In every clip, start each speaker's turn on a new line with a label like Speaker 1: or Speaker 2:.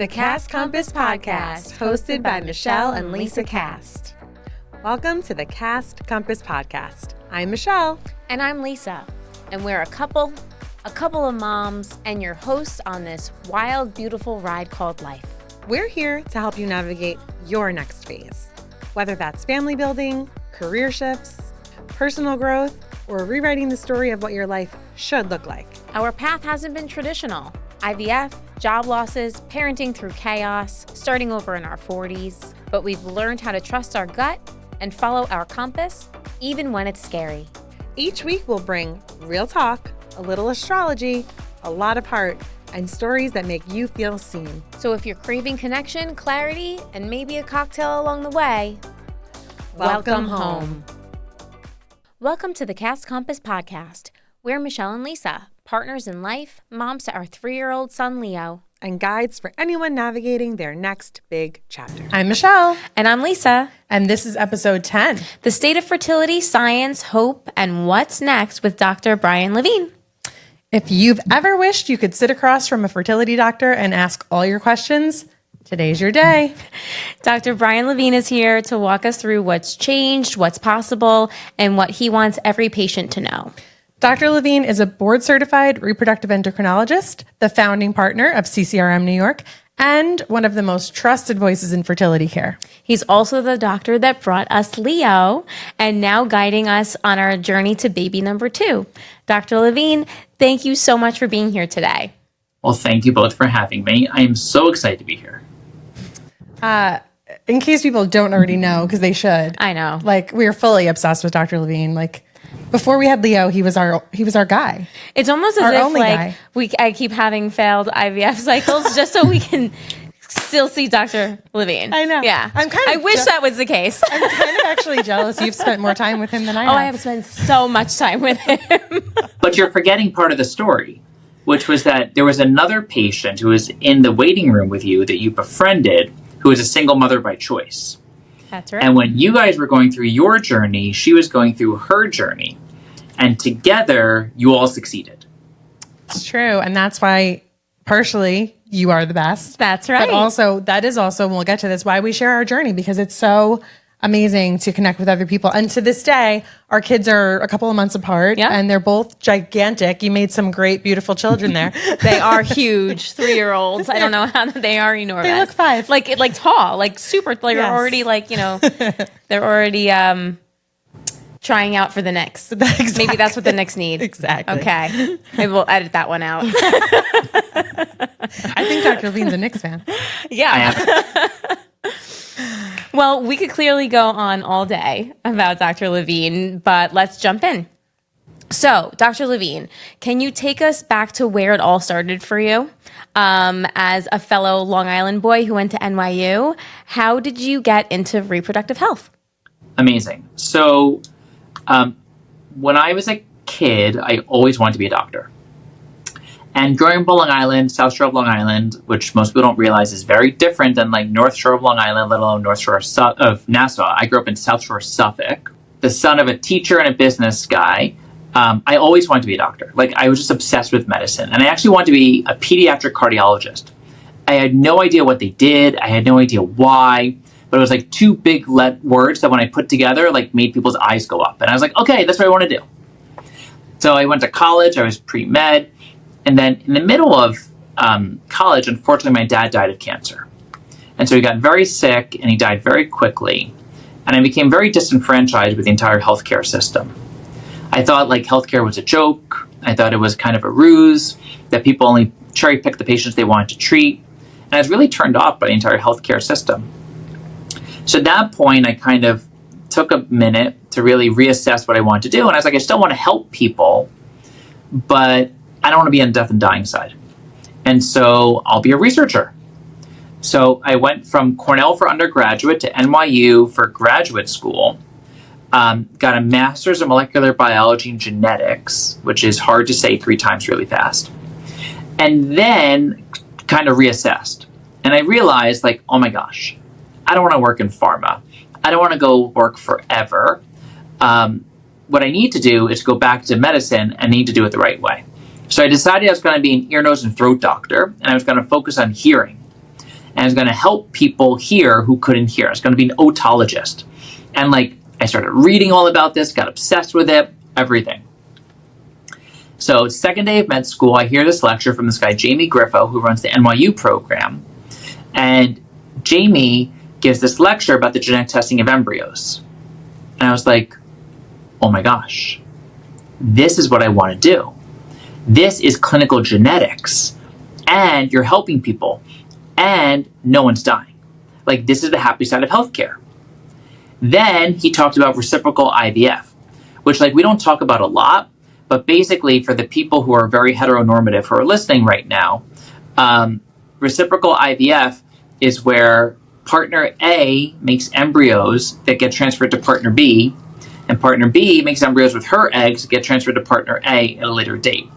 Speaker 1: The Cast Compass Podcast, hosted by Michelle and Lisa Cast. Welcome to the Cast Compass Podcast. I'm Michelle.
Speaker 2: And I'm Lisa. And we're a couple of moms, and your hosts on this wild, beautiful ride called life.
Speaker 1: We're here to help you navigate your next phase, whether that's family building, career shifts, personal growth, or rewriting the story of what your life should look like.
Speaker 2: Our path hasn't been traditional. IVF, job losses, parenting through chaos, starting over in our 40s. But we've learned how to trust our gut and follow our compass, even when it's scary.
Speaker 1: Each week we'll bring real talk, a little astrology, a lot of heart, and stories that make you feel seen.
Speaker 2: So if you're craving connection, clarity, and maybe a cocktail along the way,
Speaker 1: welcome home.
Speaker 2: Welcome to the Cast Compass Podcast. We're Michelle and Lisa, partners in life, moms to our 3-year-old son, Leo.
Speaker 1: And guides for anyone navigating their next big chapter. I'm Michelle.
Speaker 2: And I'm Lisa.
Speaker 1: And this is episode 10.
Speaker 2: The state of fertility, science, hope, and what's next with Dr. Brian Levine.
Speaker 1: If you've ever wished you could sit across from a fertility doctor and ask all your questions, today's your day.
Speaker 2: Dr. Brian Levine is here to walk us through what's changed, what's possible, and what he wants every patient to know.
Speaker 1: Dr. Levine is a board-certified reproductive endocrinologist, the founding partner of CCRM New York, and one of the most trusted voices in fertility care.
Speaker 2: He's also the doctor that brought us Leo and now guiding us on our journey to baby number 2. Dr. Levine, thank you so much for being here today.
Speaker 3: Well, thank you both for having me. I am so excited to be here.
Speaker 1: In case people don't already know, because they should.
Speaker 2: I know.
Speaker 1: Like, we're fully obsessed with Dr. Levine. Like, before we had Leo, he was our guy.
Speaker 2: It's almost as if I keep having failed IVF cycles just so we can still see Dr. Levine.
Speaker 1: I know.
Speaker 2: Yeah. I wish that was the case.
Speaker 1: I'm kind of actually jealous. You've spent more time with him than I have.
Speaker 2: Oh, I have spent so much time with him.
Speaker 3: But you're forgetting part of the story, which was that there was another patient who was in the waiting room with you that you befriended, who was a single mother by choice.
Speaker 2: That's right.
Speaker 3: And when you guys were going through your journey, she was going through her journey. And together, you all succeeded.
Speaker 1: It's true. And that's why, partially, you are the best.
Speaker 2: That's right.
Speaker 1: But also, that is also, and we'll get to this, why we share our journey, because it's so amazing to connect with other people. And to this day, our kids are a couple of months apart, and they're both gigantic. You made some great, beautiful children there.
Speaker 2: They are huge 3-year-olds. I don't know how they are enormous.
Speaker 1: They look 5.
Speaker 2: Like tall, like super, like yes. Already like, they're already trying out for the next.
Speaker 1: Exactly.
Speaker 2: Maybe that's what the Knicks need.
Speaker 1: Exactly.
Speaker 2: Okay. Maybe we'll edit that one out.
Speaker 1: I think Dr. Levine's a Knicks fan.
Speaker 2: Yeah. Well, we could clearly go on all day about Dr. Levine, but let's jump in. So, Dr. Levine, can you take us back to where it all started for you? As a fellow Long Island boy who went to NYU, how did you get into reproductive health?
Speaker 3: Amazing. So, when I was a kid, I always wanted to be a doctor. And growing up on Long Island, South Shore of Long Island, which most people don't realize is very different than like North Shore of Long Island, let alone North Shore of Nassau. I grew up in South Shore, Suffolk, the son of a teacher and a business guy. I always wanted to be a doctor. Like, I was just obsessed with medicine. And I actually wanted to be a pediatric cardiologist. I had no idea what they did. I had no idea why. But it was like 2 big words that when I put together, like made people's eyes go up. And I was like, okay, that's what I want to do. So I went to college. I was pre-med. And then in the middle of college, unfortunately, my dad died of cancer. And so he got very sick and he died very quickly. And I became very disenfranchised with the entire healthcare system. I thought like healthcare was a joke. I thought it was kind of a ruse, that people only cherry pick the patients they wanted to treat. And I was really turned off by the entire healthcare system. So at that point, I kind of took a minute to really reassess what I wanted to do. And I was like, I still want to help people, but I don't want to be on the death and dying side. And so I'll be a researcher. So I went from Cornell for undergraduate to NYU for graduate school, got a master's in molecular biology and genetics, which is hard to say 3 times really fast, and then kind of reassessed. And I realized, like, oh my gosh, I don't want to work in pharma. I don't want to go work forever. What I need to do is go back to medicine and need to do it the right way. So I decided I was going to be an ear, nose, and throat doctor, and I was going to focus on hearing. And I was going to help people hear who couldn't hear. I was going to be an otologist. And like, I started reading all about this, got obsessed with it, everything. So second day of med school, I hear this lecture from this guy, Jamie Griffo, who runs the NYU program. And Jamie gives this lecture about the genetic testing of embryos. And I was like, oh my gosh, this is what I want to do. This is clinical genetics. And you're helping people. And no one's dying. Like, this is the happy side of healthcare. Then he talked about reciprocal IVF, which like we don't talk about a lot. But basically, for the people who are very heteronormative who are listening right now, reciprocal IVF is where partner A makes embryos that get transferred to partner B, and partner B makes embryos with her eggs that get transferred to partner A at a later date.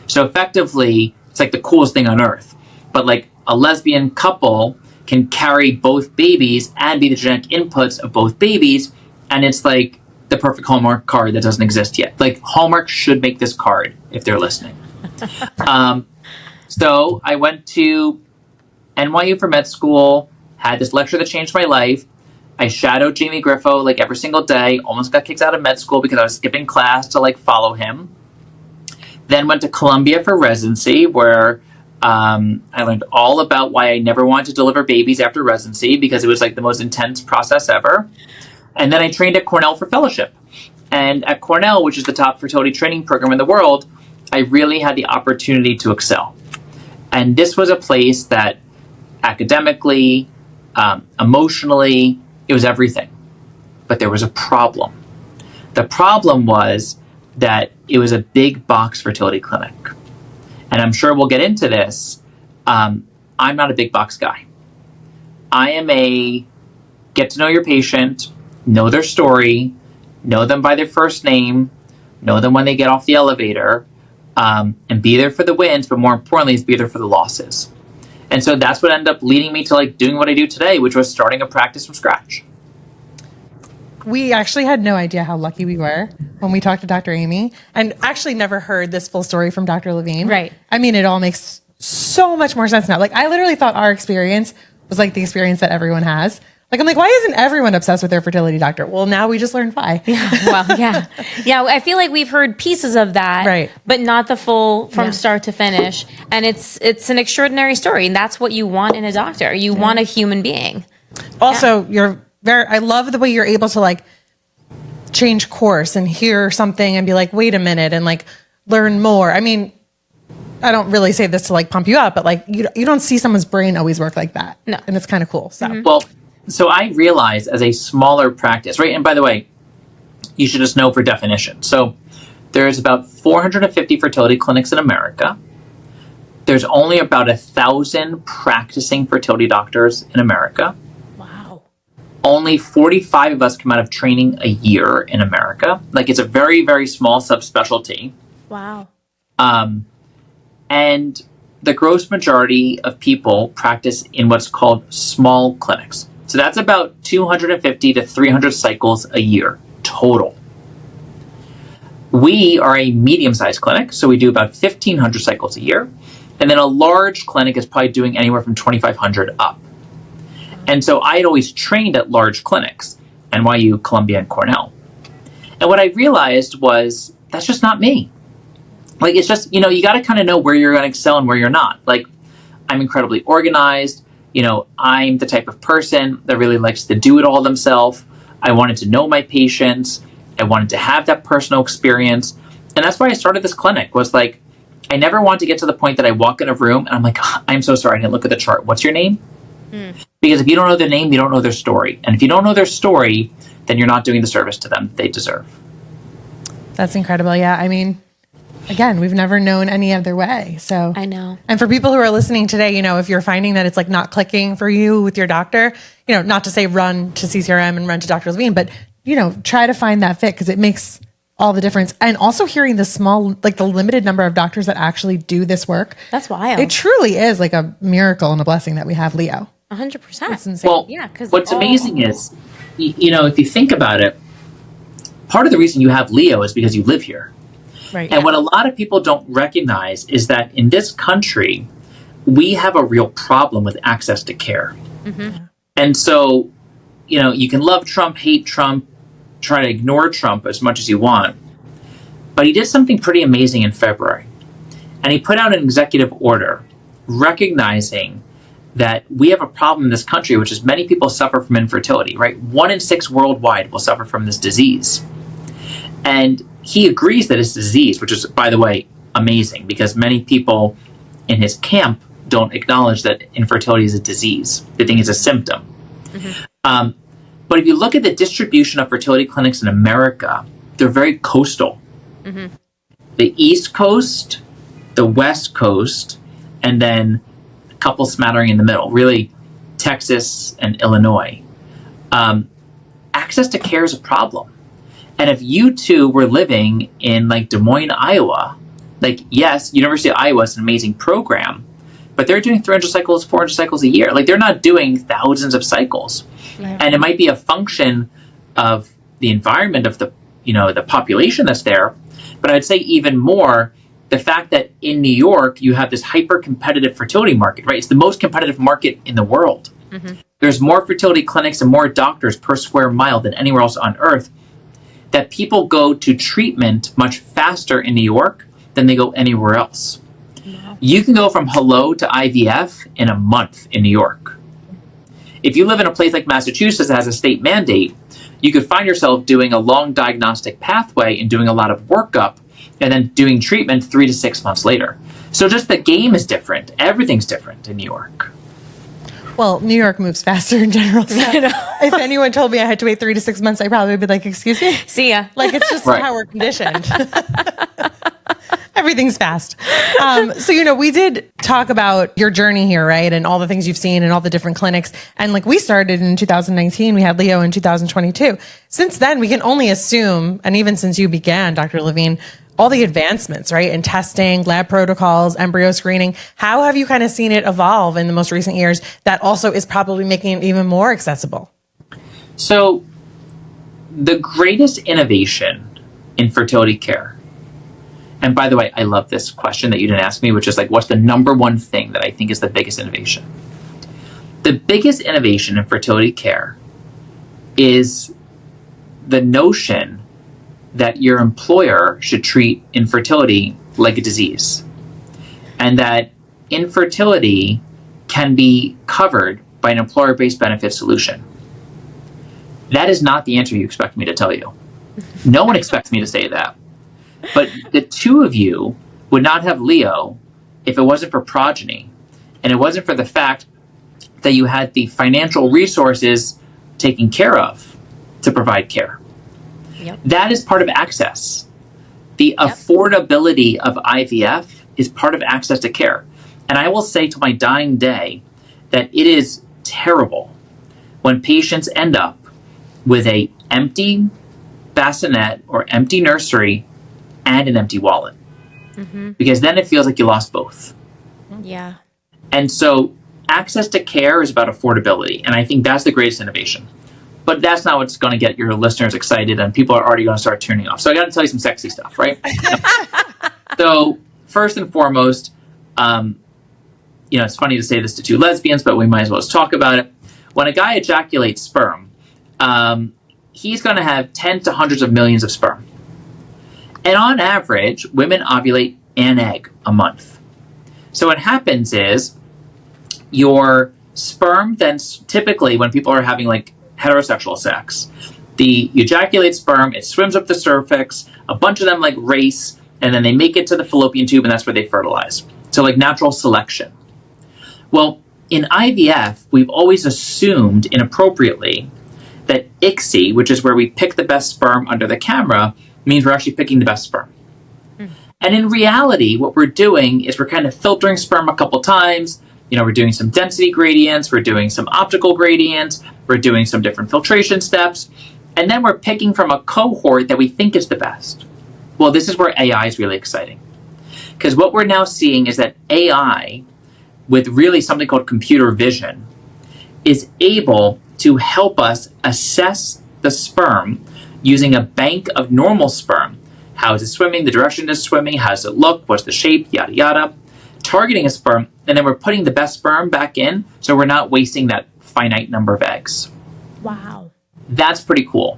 Speaker 3: So effectively, it's like the coolest thing on earth. But like a lesbian couple can carry both babies and be the genetic inputs of both babies, and it's like the perfect Hallmark card that doesn't exist yet. Like, Hallmark should make this card if they're listening. So I went to NYU for med school, had this lecture that changed my life. I shadowed Jamie Griffo like every single day, almost got kicked out of med school because I was skipping class to like follow him. Then went to Columbia for residency, where I learned all about why I never wanted to deliver babies after residency, because it was like the most intense process ever. And then I trained at Cornell for fellowship. And at Cornell, which is the top fertility training program in the world, I really had the opportunity to excel. And this was a place that academically, emotionally, it was everything. But there was a problem. The problem was that it was a big box fertility clinic. And I'm sure we'll get into this. I'm not a big box guy. I am a get to know your patient, know their story, know them by their first name, know them when they get off the elevator, and be there for the wins, but more importantly is be there for the losses. And so that's what ended up leading me to like doing what I do today, which was starting a practice from scratch.
Speaker 1: We actually had no idea how lucky we were when we talked to Dr. Amy, and actually never heard this full story from Dr. Levine.
Speaker 2: Right.
Speaker 1: I mean, it all makes so much more sense now. Like, I literally thought our experience was like the experience that everyone has. Like, I'm like, why isn't everyone obsessed with their fertility doctor? Well, now we just learned why.
Speaker 2: Yeah, well, yeah. Yeah, I feel like we've heard pieces of that,
Speaker 1: right,
Speaker 2: but not the full from start to finish. And it's an extraordinary story. And that's what you want in a doctor. You want a human being.
Speaker 1: Also, I love the way you're able to like change course and hear something and be like, wait a minute, and like learn more. I mean, I don't really say this to like pump you up, but like you don't see someone's brain always work like that.
Speaker 2: No.
Speaker 1: And it's kind of cool. So,
Speaker 3: Well, so I realized as a smaller practice, right? And by the way, you should just know for definition. So there's about 450 fertility clinics in America. There's only about 1,000 practicing fertility doctors in America.
Speaker 2: Wow.
Speaker 3: Only 45 of us come out of training a year in America. Like, it's a very, very small subspecialty.
Speaker 2: Wow.
Speaker 3: And the gross majority of people practice in what's called small clinics. So that's about 250 to 300 cycles a year total. We are a medium-sized clinic, so we do about 1,500 cycles a year. And then a large clinic is probably doing anywhere from 2,500 up. And so I had always trained at large clinics, NYU, Columbia, and Cornell. And what I realized was, that's just not me. Like, it's just, you got to kind of know where you're going to excel and where you're not. Like, I'm incredibly organized. I'm the type of person that really likes to do it all themselves. I wanted to know my patients. I wanted to have that personal experience. And that's why I started this clinic, was like, I never want to get to the point that I walk in a room and I'm like, I'm so sorry, I didn't look at the chart. What's your name? Because if you don't know their name, you don't know their story. And if you don't know their story, then you're not doing the service to them they deserve.
Speaker 1: That's incredible. Yeah. I mean, again, we've never known any other way. So
Speaker 2: I know.
Speaker 1: And for people who are listening today, if you're finding that it's like not clicking for you with your doctor, not to say run to CCRM and run to Dr. Levine, but, try to find that fit, because it makes all the difference. And also hearing the small, like the limited number of doctors that actually do this work.
Speaker 2: That's wild.
Speaker 1: It truly is like a miracle and a blessing that we have Leo.
Speaker 2: 100%.
Speaker 1: It's insane.
Speaker 3: Well,
Speaker 2: yeah, because
Speaker 3: what's amazing is, if you think about it, part of the reason you have Leo is because you live here.
Speaker 1: Right.
Speaker 3: And what a lot of people don't recognize is that in this country, we have a real problem with access to care. And so, you can love Trump, hate Trump, try to ignore Trump as much as you want. But he did something pretty amazing in February. And he put out an executive order recognizing that we have a problem in this country, which is many people suffer from infertility, right? 1 in 6 worldwide will suffer from this disease. And he agrees that it's a disease, which is, by the way, amazing, because many people in his camp don't acknowledge that infertility is a disease. They think it's a symptom. But if you look at the distribution of fertility clinics in America, they're very coastal. The East Coast, the West Coast, and then a couple smattering in the middle, really Texas and Illinois. Access to care is a problem. And if you two were living in like Des Moines, Iowa, like, yes, University of Iowa is an amazing program, but they're doing 300 cycles, 400 cycles a year. Like, they're not doing thousands of cycles. And it might be a function of the environment of the population that's there. But I'd say even more, the fact that in New York, you have this hyper-competitive fertility market, right? It's the most competitive market in the world. There's more fertility clinics and more doctors per square mile than anywhere else on earth, that people go to treatment much faster in New York than they go anywhere else. You can go from hello to IVF in a month in New York. If you live in a place like Massachusetts that has a state mandate, you could find yourself doing a long diagnostic pathway and doing a lot of workup and then doing treatment 3 to 6 months later. So just the game is different. Everything's different in New York.
Speaker 1: Well, New York moves faster in general. So if anyone told me I had to wait 3 to 6 months, I'd probably be like, excuse me?
Speaker 2: See ya.
Speaker 1: Like, it's just how we're conditioned. Everything's fast. So, we did talk about your journey here, right? And all the things you've seen and all the different clinics. And like, we started in 2019, we had Leo in 2022. Since then, we can only assume, and even since you began, Dr. Levine, all the advancements, right? In testing, lab protocols, embryo screening. How have you kind of seen it evolve in the most recent years that also is probably making it even more accessible?
Speaker 3: So the greatest innovation in fertility care, and by the way, I love this question that you didn't ask me, which is like, what's the number one thing that I think is the biggest innovation? The biggest innovation in fertility care is the notion that your employer should treat infertility like a disease, and that infertility can be covered by an employer-based benefit solution. That is not the answer you expect me to tell you. No one expects me to say that. But the two of you would not have Leo if it wasn't for progeny, and it wasn't for the fact that you had the financial resources taken care of to provide care. That is part of access. The affordability of IVF is part of access to care. And I will say to my dying day that it is terrible when patients end up with a empty bassinet or empty nursery and an empty wallet. Because then it feels like you lost both.
Speaker 2: Yeah.
Speaker 3: And so access to care is about affordability. And I think that's the greatest innovation. But that's not what's going to get your listeners excited, and people are already going to start tuning off. So I got to tell you some sexy stuff, right? So first and foremost, it's funny to say this to two lesbians, but we might as well just talk about it. When a guy ejaculates sperm, he's going to have tens to hundreds of millions of sperm. And on average, women ovulate an egg a month. So what happens is your sperm then typically, when people are having like heterosexual sex, you ejaculate sperm, it swims up the cervix, a bunch of them like race, and then they make it to the fallopian tube, and that's where they fertilize. So like natural selection. Well, in IVF, we've always assumed inappropriately that ICSI, which is where we pick the best sperm under the camera, means we're actually picking the best sperm. And in reality, what we're doing is we're kind of filtering sperm a couple times. We're doing some density gradients, we're doing some optical gradients, we're doing some different filtration steps, and then we're picking from a cohort that we think is the best. Well, this is where AI is really exciting. Because what we're now seeing is that AI, with really something called computer vision, is able to help us assess the sperm using a bank of normal sperm. How is it swimming? The direction it's swimming? How does it look? What's the shape? Yada, yada. targeting a sperm, and then we're putting the best sperm back in, so we're not wasting that finite number of eggs.
Speaker 2: Wow.
Speaker 3: That's pretty cool.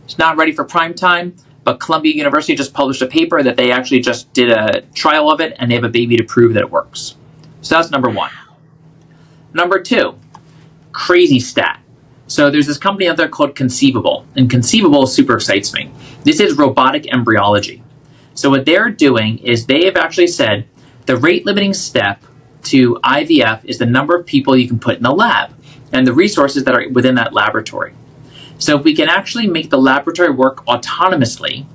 Speaker 3: It's not ready for prime time, but Columbia University just published a paper that they actually just did a trial of it, and they have a baby to prove that it works. So that's number one. Number two, crazy stat. So there's this company out there called Conceivable, and Conceivable super excites me. This is robotic embryology. So what they're doing is they have actually said the rate limiting step to IVF is the number of people you can put in the lab and the resources that are within that laboratory. So if we can actually make the laboratory work autonomously,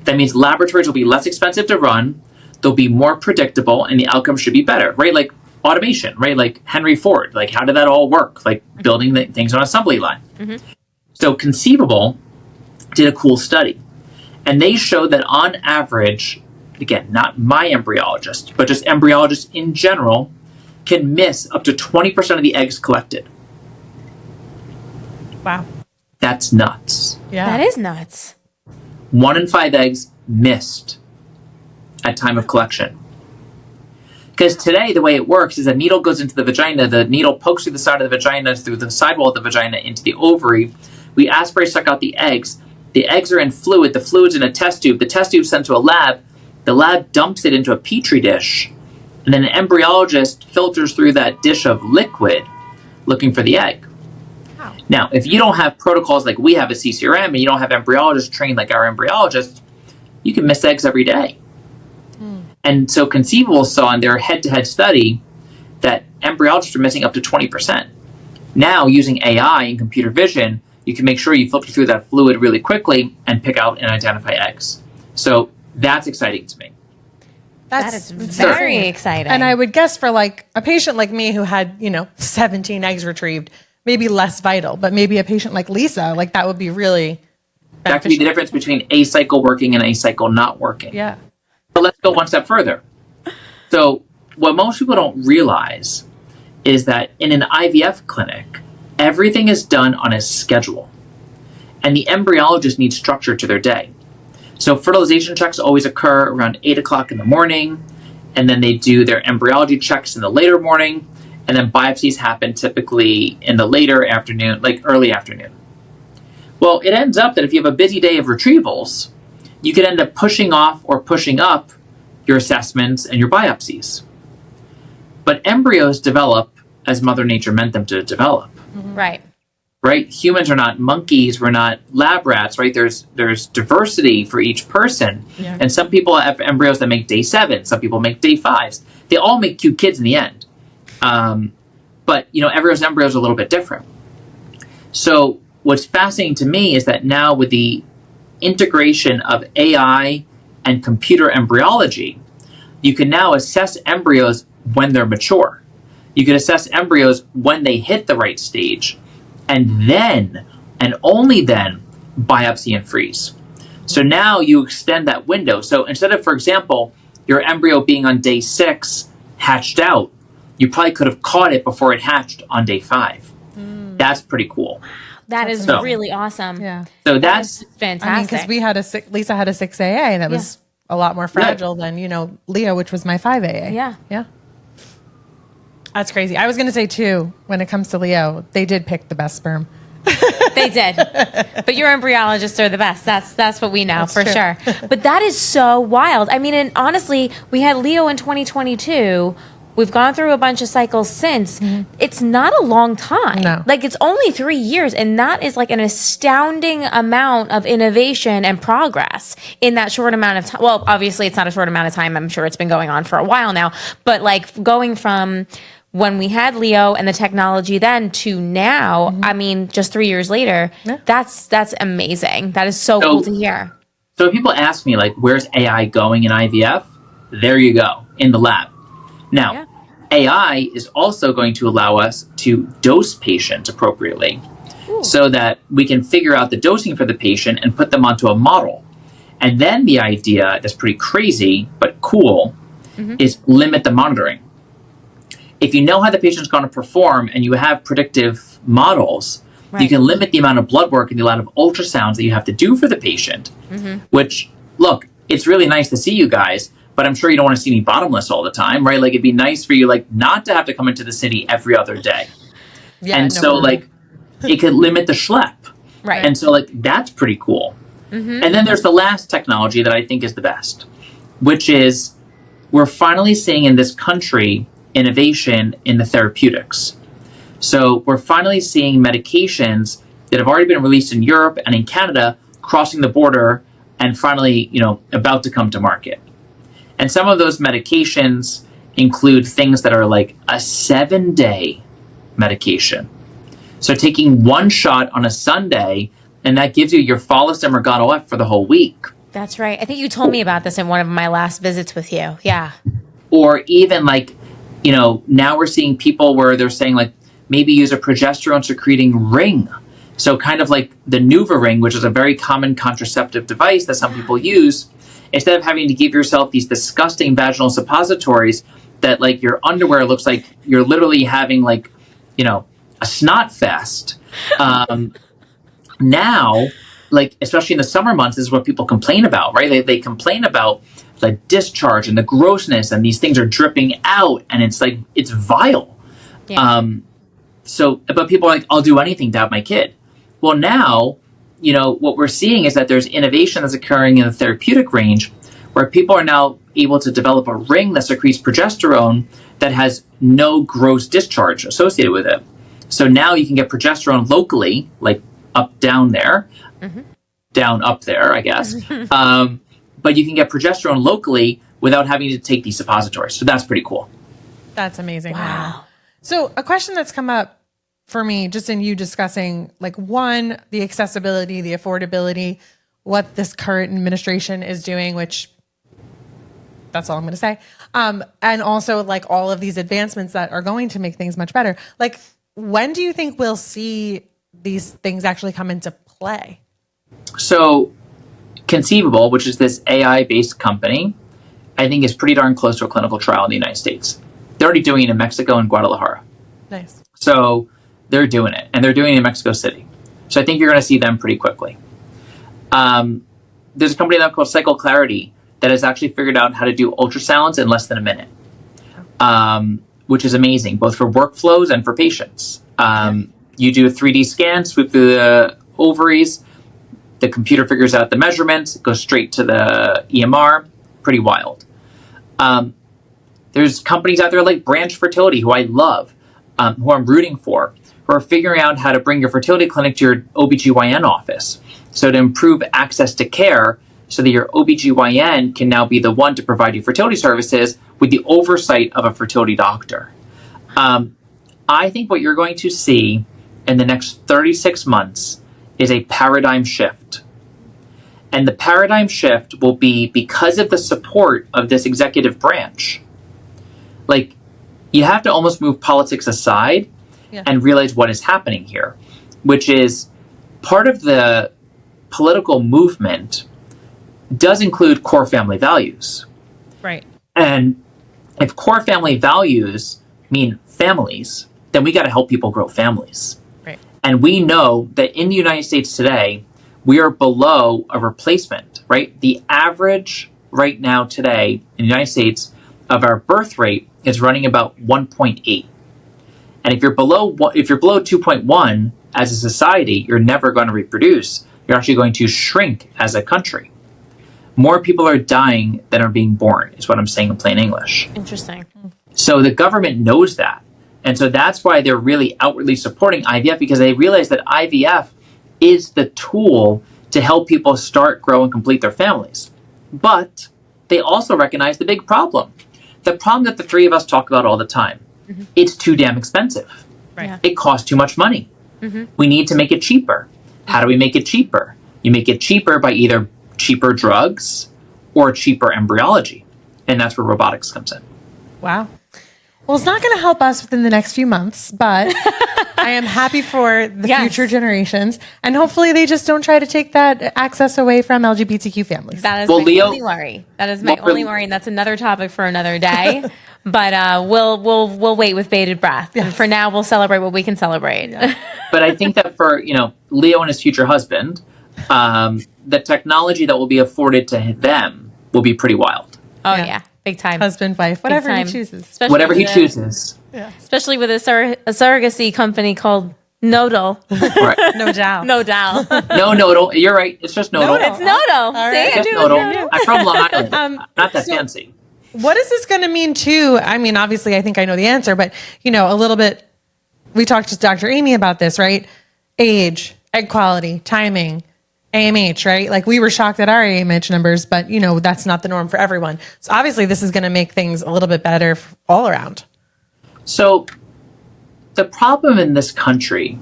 Speaker 3: that means laboratories will be less expensive to run, they'll be more predictable, and the outcome should be better, right? Like automation, right? Like Henry Ford, like how did that all work? Like building things on an assembly line. So Conceivable did a cool study, and they showed that on average, again, not my embryologist, but just embryologists in general, can miss up to 20% of the eggs collected.
Speaker 1: Wow.
Speaker 3: That's nuts.
Speaker 1: Yeah.
Speaker 2: That is nuts.
Speaker 3: 1 in 5 eggs missed at time of collection. Because today, the way it works is a needle goes into the vagina, the needle pokes through the side of the vagina, through the sidewall of the vagina into the ovary. We aspirate, suck out the eggs. The eggs are in fluid. The fluid's in a test tube. The test tube's sent to a lab. The lab dumps it into a petri dish. And then an embryologist filters through that dish of liquid looking for the egg.
Speaker 2: Wow.
Speaker 3: Now, if you don't have protocols like we have at CCRM and you don't have embryologists trained like our embryologists, you can miss eggs every day. And so Conceivable saw in their head-to-head study that embryologists are missing up to 20%. Now, using AI and computer vision, you can make sure you filter through that fluid really quickly and pick out and identify eggs. So that's exciting to me.
Speaker 2: That is very exciting.
Speaker 1: And I would guess for like a patient like me who had, 17 eggs retrieved, maybe less vital, but maybe a patient like Lisa, like that would be really beneficial.
Speaker 3: That could be the difference between a cycle working and a cycle not working.
Speaker 1: Yeah.
Speaker 3: But let's go one step further. So what most people don't realize is that in an IVF clinic, everything is done on a schedule. And the embryologist needs structure to their day. So fertilization checks always occur around 8 o'clock in the morning, and then they do their embryology checks in the later morning, and then biopsies happen typically in the later afternoon, like early afternoon. Well, it ends up that if you have a busy day of retrievals, you could end up pushing off or pushing up your assessments and your biopsies. But embryos develop as Mother Nature meant them to develop.
Speaker 2: Right.
Speaker 3: Right? Humans are not monkeys. We're not lab rats, right? There's diversity for each person.
Speaker 1: Yeah.
Speaker 3: And some people have embryos that make day 7. Some people make day 5s. They all make cute kids in the end. But, everyone's embryo is a little bit different. So what's fascinating to me is that now with the integration of AI and computer embryology, you can now assess embryos when they're mature. You can assess embryos when they hit the right stage, and then, and only then, biopsy and freeze. So now you extend that window. So instead of, for example, your embryo being on day 6 hatched out, you probably could have caught it before it hatched on day 5. That's pretty cool.
Speaker 2: That is really awesome.
Speaker 1: Yeah.
Speaker 3: So that's
Speaker 2: fantastic.
Speaker 1: Because Lisa had a 6AA that was a lot more fragile than, Leo, which was my 5AA.
Speaker 2: Yeah.
Speaker 1: Yeah. That's crazy. I was going to say too, when it comes to Leo, they did pick the best sperm.
Speaker 2: They did. But your embryologists are the best. That's what we know.
Speaker 1: That's
Speaker 2: for
Speaker 1: true.
Speaker 2: sure. But that is so wild. I mean, and honestly, we had Leo in 2022. We've gone through a bunch of cycles since. It's not a long time.
Speaker 1: No.
Speaker 2: Like, it's only 3 years, and that is like an astounding amount of innovation and progress in that short amount of time. Well, obviously, it's not a short amount of time. I'm sure it's been going on for a while now. But like going from when we had Leo and the technology then to now, I mean, just 3 years later, that's amazing. That is so cool to hear.
Speaker 3: So when people ask me, like, where's AI going in IVF? There you go, in the lab. Now, AI is also going to allow us to dose patients appropriately so that we can figure out the dosing for the patient and put them onto a model. And then the idea that's pretty crazy but cool is limit the monitoring. If you know how the patient's going to perform and you have predictive models, you can limit the amount of blood work and the amount of ultrasounds that you have to do for the patient, which, look, it's really nice to see you guys, but I'm sure you don't want to see me bottomless all the time, right? Like, it'd be nice for you, like, not to have to come into the city every other day.
Speaker 1: Yeah,
Speaker 3: and so, like, it could limit the schlep.
Speaker 2: Right.
Speaker 3: And so, like, that's pretty cool. And then there's the last technology that I think is the best, which is we're finally seeing in this country innovation in the therapeutics. So we're finally seeing medications that have already been released in Europe and in Canada crossing the border and finally, about to come to market. And some of those medications include things that are like a 7-day medication. So taking one shot on a Sunday, and that gives you your Follis and Morgano F for the whole week.
Speaker 2: That's right. I think you told me about this in one of my last visits with you. Yeah.
Speaker 3: Or even like, now we're seeing people where they're saying like, maybe use a progesterone secreting ring. So kind of like the Nuva ring, which is a very common contraceptive device that some people use, instead of having to give yourself these disgusting vaginal suppositories that like your underwear looks like you're literally having like, a snot fest. Now, like, especially in the summer months, this is what people complain about, right? They complain about the discharge and the grossness, and these things are dripping out, and it's like, it's vile.
Speaker 2: Yeah.
Speaker 3: But people are like, I'll do anything to have my kid. Well, now, what we're seeing is that there's innovation that's occurring in the therapeutic range where people are now able to develop a ring that secretes progesterone that has no gross discharge associated with it. So now you can get progesterone locally, like down there, down up there, I guess. But you can get progesterone locally without having to take these suppositories. So that's pretty cool.
Speaker 1: That's amazing.
Speaker 2: Wow.
Speaker 1: So a question that's come up for me, just in you discussing, like, one, the accessibility, the affordability, what this current administration is doing, which that's all I'm going to say. And also like all of these advancements that are going to make things much better. Like, when do you think we'll see these things actually come into play?
Speaker 3: So Conceivable, which is this AI-based company, I think is pretty darn close to a clinical trial in the United States. They're already doing it in Mexico and Guadalajara.
Speaker 1: Nice.
Speaker 3: So they're doing it, and they're doing it in Mexico City. So I think you're going to see them pretty quickly. There's a company now called Cycle Clarity that has actually figured out how to do ultrasounds in less than a minute, which is amazing, both for workflows and for patients. You do a 3D scan, sweep through the ovaries, the computer figures out the measurements, goes straight to the EMR. Pretty wild. There's companies out there like Branch Fertility, who I love, who I'm rooting for, who are figuring out how to bring your fertility clinic to your OBGYN office. So to improve access to care so that your OBGYN can now be the one to provide you fertility services with the oversight of a fertility doctor. I think what you're going to see in the next 36 months is a paradigm shift. And the paradigm shift will be because of the support of this executive branch. Like, you have to almost move politics aside and realize what is happening here, which is part of the political movement does include core family values.
Speaker 1: Right.
Speaker 3: And if core family values mean families, then we got to help people grow families.
Speaker 1: Right.
Speaker 3: And we know that in the United States today, we are below a replacement, right? The average right now today in the United States of our birth rate is running about 1.8. And if you're below 2.1 as a society, you're never going to reproduce. You're actually going to shrink as a country. More people are dying than are being born, is what I'm saying in plain English.
Speaker 2: Interesting.
Speaker 3: So the government knows that. And so that's why they're really outwardly supporting IVF, because they realize that IVF is the tool to help people start, grow, and complete their families. But they also recognize the big problem. The problem that the three of us talk about all the time. It's too damn expensive.
Speaker 1: Right.
Speaker 2: Yeah.
Speaker 3: It costs too much money. We need to make it cheaper. How do we make it cheaper? You make it cheaper by either cheaper drugs or cheaper embryology. And that's where robotics comes in.
Speaker 1: Wow. Well, it's not going to help us within the next few months, but I am happy for the future generations. And hopefully they just don't try to take that access away from LGBTQ families.
Speaker 2: That is my only worry. That is my only worry. And that's another topic for another day. But we'll wait with bated breath. Yes. And for now, we'll celebrate what we can celebrate. Yeah.
Speaker 3: But I think that for, Leo and his future husband, the technology that will be afforded to them will be pretty wild.
Speaker 2: Oh, yeah. Big time.
Speaker 1: husband, wife, whatever he
Speaker 2: time.
Speaker 1: chooses.
Speaker 2: Especially
Speaker 3: Whatever he
Speaker 2: with
Speaker 3: chooses.
Speaker 2: Especially with a surrogacy company called Nodal.
Speaker 3: Right.
Speaker 1: No doubt.
Speaker 2: Nodal.
Speaker 3: No, Nodal. You're right. It's just Nodal.
Speaker 1: Nodal.
Speaker 2: It's Nodal.
Speaker 1: All
Speaker 2: See,
Speaker 1: right.
Speaker 2: I
Speaker 3: Just
Speaker 2: knew it
Speaker 3: Nodal.
Speaker 2: was Nodal.
Speaker 3: I'm from Long Island. Not that
Speaker 1: so-
Speaker 3: fancy.
Speaker 1: What is this going to mean too? I mean, obviously, I think I know the answer, but a little bit. We talked to Dr. Amy about this, right? Age, egg quality, timing, AMH, right? Like we were shocked at our AMH numbers, but that's not the norm for everyone. So obviously, this is going to make things a little bit better all around.
Speaker 3: So the problem in this country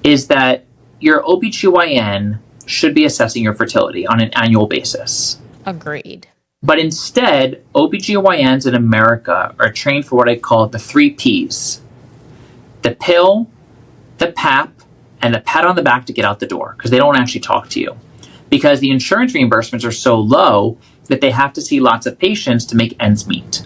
Speaker 3: is that your OBGYN should be assessing your fertility on an annual basis.
Speaker 2: Agreed.
Speaker 3: But instead, OBGYNs in America are trained for what I call the 3 Ps. The pill, the PAP, and the pat on the back to get out the door, because they don't actually talk to you. Because the insurance reimbursements are so low that they have to see lots of patients to make ends meet.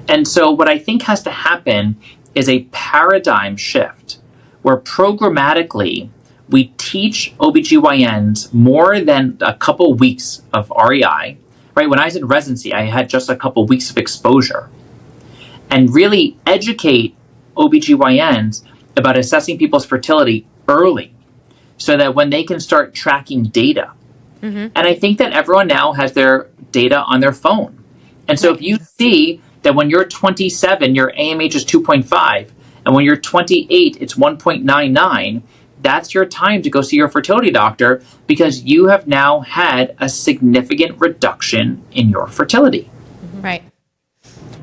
Speaker 3: And so what I think has to happen is a paradigm shift where programmatically we teach OBGYNs more than a couple weeks of REI. Right, when I was in residency, I had just a couple weeks of exposure, and really educate OBGYNs about assessing people's fertility early so that when they can start tracking data. And I think that everyone now has their data on their phone. And so if you see that when you're 27, your AMH is 2.5, and when you're 28, it's 1.99, that's your time to go see your fertility doctor because you have now had a significant reduction in your fertility.
Speaker 2: Right.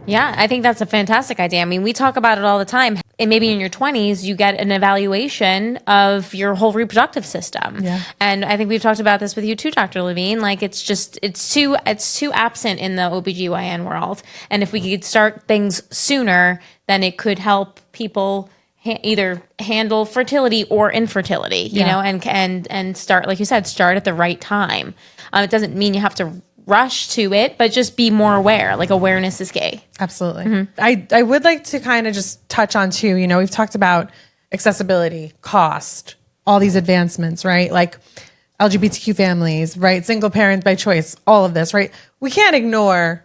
Speaker 2: Yeah, I think that's a fantastic idea. I mean, we talk about it all the time. And maybe in your 20s, you get an evaluation of your whole reproductive system.
Speaker 1: Yeah.
Speaker 2: And I think we've talked about this with you too, Dr. Levine. Like it's too absent in the OBGYN world. And if we could start things sooner, then it could help people either handle fertility or infertility, you know, and start, like you said, start at the right time. It doesn't mean you have to rush to it, but just be more aware. Like awareness is key.
Speaker 1: Absolutely. I would like to kind of just touch on too, we've talked about accessibility, cost, all these advancements, right? Like LGBTQ families, right? Single parent by choice, all of this, right? We can't ignore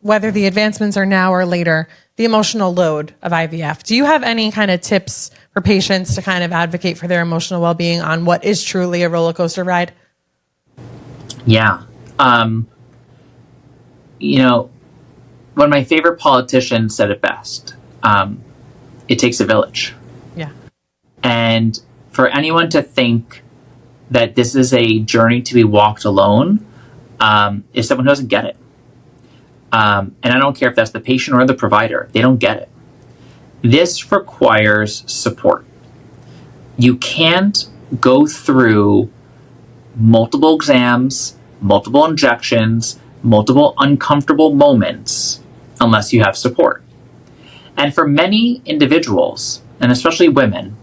Speaker 1: whether the advancements are now or later, the emotional load of IVF. Do you have any kind of tips for patients to kind of advocate for their emotional well-being on what is truly a roller coaster ride?
Speaker 3: Yeah. One of my favorite politicians said it best. It takes a village.
Speaker 1: Yeah.
Speaker 3: And for anyone to think that this is a journey to be walked alone is someone who doesn't get it. And I don't care if that's the patient or the provider. They don't get it. This requires support. You can't go through multiple exams, multiple injections, multiple uncomfortable moments unless you have support. And for many individuals, and especially women,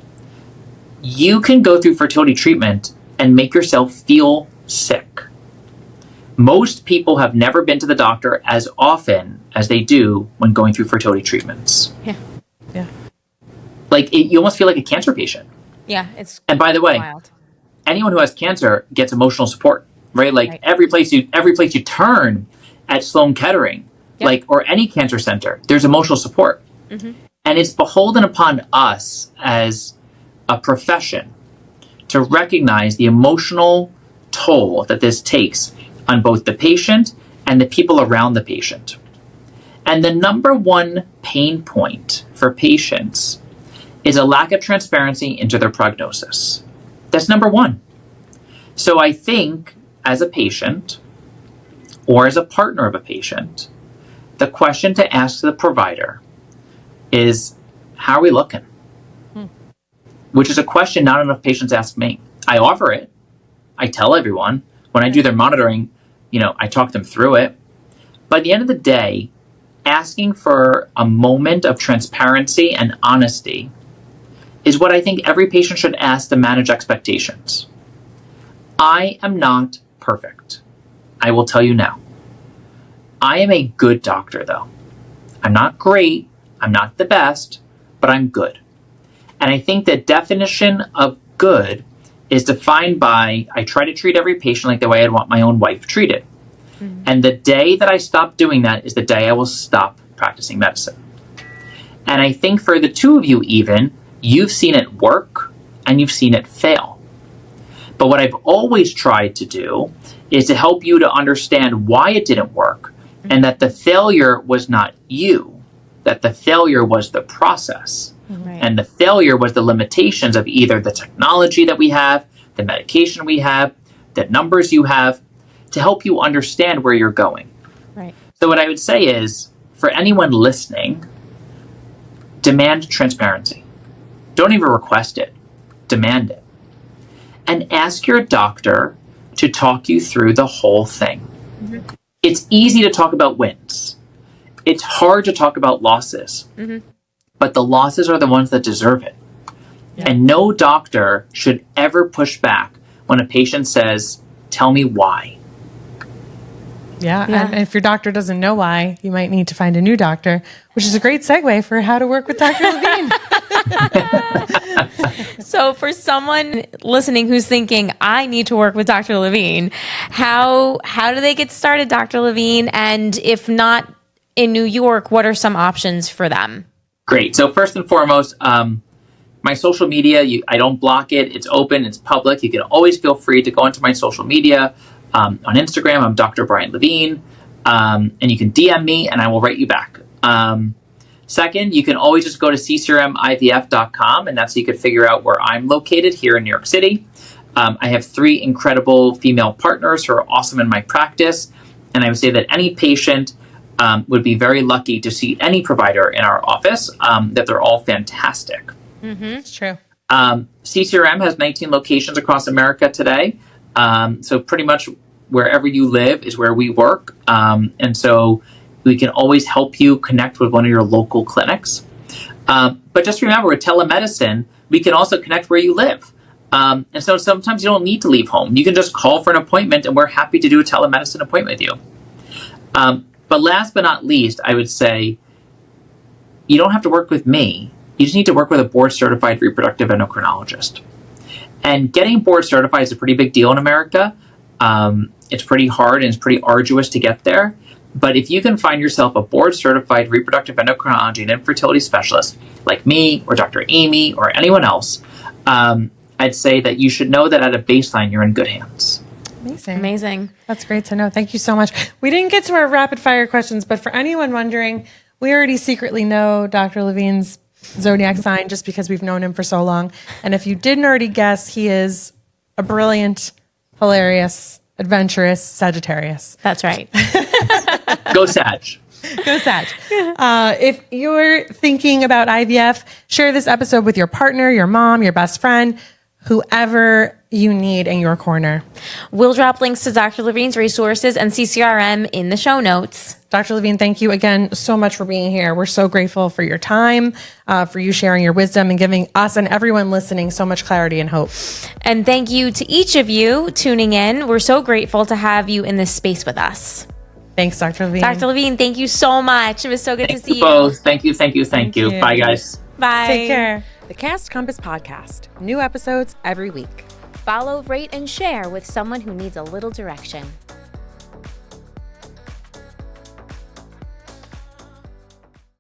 Speaker 3: you can go through fertility treatment and make yourself feel sick. Most people have never been to the doctor as often as they do when going through fertility treatments.
Speaker 1: Yeah.
Speaker 3: Like you almost feel like a cancer patient.
Speaker 2: Yeah, it's
Speaker 3: And by the way,
Speaker 2: wild.
Speaker 3: anyone who has cancer gets emotional support, right? Like every place you turn at Sloan Kettering, or any cancer center, there's emotional support. And it's beholden upon us as a profession to recognize the emotional toll that this takes on both the patient and the people around the patient. And the number one pain point for patients is a lack of transparency into their prognosis. That's number one. So I think as a patient or as a partner of a patient, the question to ask the provider is, how are we looking? Which is a question not enough patients ask me. I offer it. I tell everyone. When I do their monitoring, I talk them through it. But at the end of the day, asking for a moment of transparency and honesty is what I think every patient should ask to manage expectations. I am not perfect. I will tell you now. I am a good doctor, though. I'm not great. I'm not the best, but I'm good. And I think the definition of good is defined by, I try to treat every patient like the way I'd want my own wife treated. And the day that I stop doing that is the day I will stop practicing medicine. And I think for the two of you even, you've seen it work and you've seen it fail. But what I've always tried to do is to help you to understand why it didn't work and that the failure was not you, that the failure was the process.
Speaker 2: Right.
Speaker 3: And the failure was the limitations of either the technology that we have, the medication we have, the numbers you have, to help you understand where you're going.
Speaker 2: Right.
Speaker 3: So what I would say is, for anyone listening, demand transparency. Don't even request it. Demand it. And ask your doctor to talk you through the whole thing. Mm-hmm. It's easy to talk about wins. It's hard to talk about losses. Mm-hmm. But the losses are the ones that deserve it. Yeah. And no doctor should ever push back when a patient says, "Tell me why."
Speaker 1: Yeah, and if your doctor doesn't know why, you might need to find a new doctor, which is a great segue for how to work with Dr. Levine.
Speaker 2: So for someone listening who's thinking, I need to work with Dr. Levine, how do they get started, Dr. Levine? And if not in New York, what are some options for them?
Speaker 3: Great. So first and foremost, my social media, I don't block it. It's open. It's public. You can always feel free to go into my social media. On Instagram, I'm Dr. Brian Levine, and you can DM me and I will write you back. Second, you can always just go to CCRMIVF.com, and that's so you can figure out where I'm located here in New York City. I have 3 incredible female partners who are awesome in my practice, and I would say that any patient would be very lucky to see any provider in our office, that they're all fantastic.
Speaker 1: Mm-hmm. It's true.
Speaker 3: CCRM has 19 locations across America today. So pretty much wherever you live is where we work. And so we can always help you connect with one of your local clinics. But just remember, with telemedicine, we can also connect where you live. And so sometimes you don't need to leave home. You can just call for an appointment and we're happy to do a telemedicine appointment with you. But last but not least, I would say you don't have to work with me. You just need to work with a board-certified reproductive endocrinologist. And getting board certified is a pretty big deal in America. It's pretty hard and it's pretty arduous to get there. But if you can find yourself a board certified reproductive endocrinology and infertility specialist like me or Dr. Amy or anyone else, I'd say that you should know that at a baseline, you're in good hands.
Speaker 2: Amazing.
Speaker 1: That's great to know. Thank you so much. We didn't get to our rapid fire questions, but for anyone wondering, we already secretly know Dr. Levine's zodiac sign just because we've known him for so long. And if you didn't already guess, he is a brilliant, hilarious, adventurous Sagittarius.
Speaker 2: That's right.
Speaker 3: Go Sag.
Speaker 1: Go Sag. If you're thinking about IVF, share this episode with your partner, your mom, your best friend, whoever you need in your corner.
Speaker 2: We'll drop links to Dr. Levine's resources and CCRM in the show notes.
Speaker 1: Dr. Levine, thank you again so much for being here. We're so grateful for your time, for you sharing your wisdom and giving us and everyone listening so much clarity and hope.
Speaker 2: And thank you to each of you tuning in. We're so grateful to have you in this space with us.
Speaker 1: Thanks, Dr. Levine.
Speaker 2: Dr. Levine, thank you so much. It was so good to see you.
Speaker 3: Both. Thank you. Thank you. Bye, guys.
Speaker 2: Bye.
Speaker 1: Take care. The Cast Compass Podcast. New episodes every week.
Speaker 4: Follow, rate, and share with someone who needs a little direction.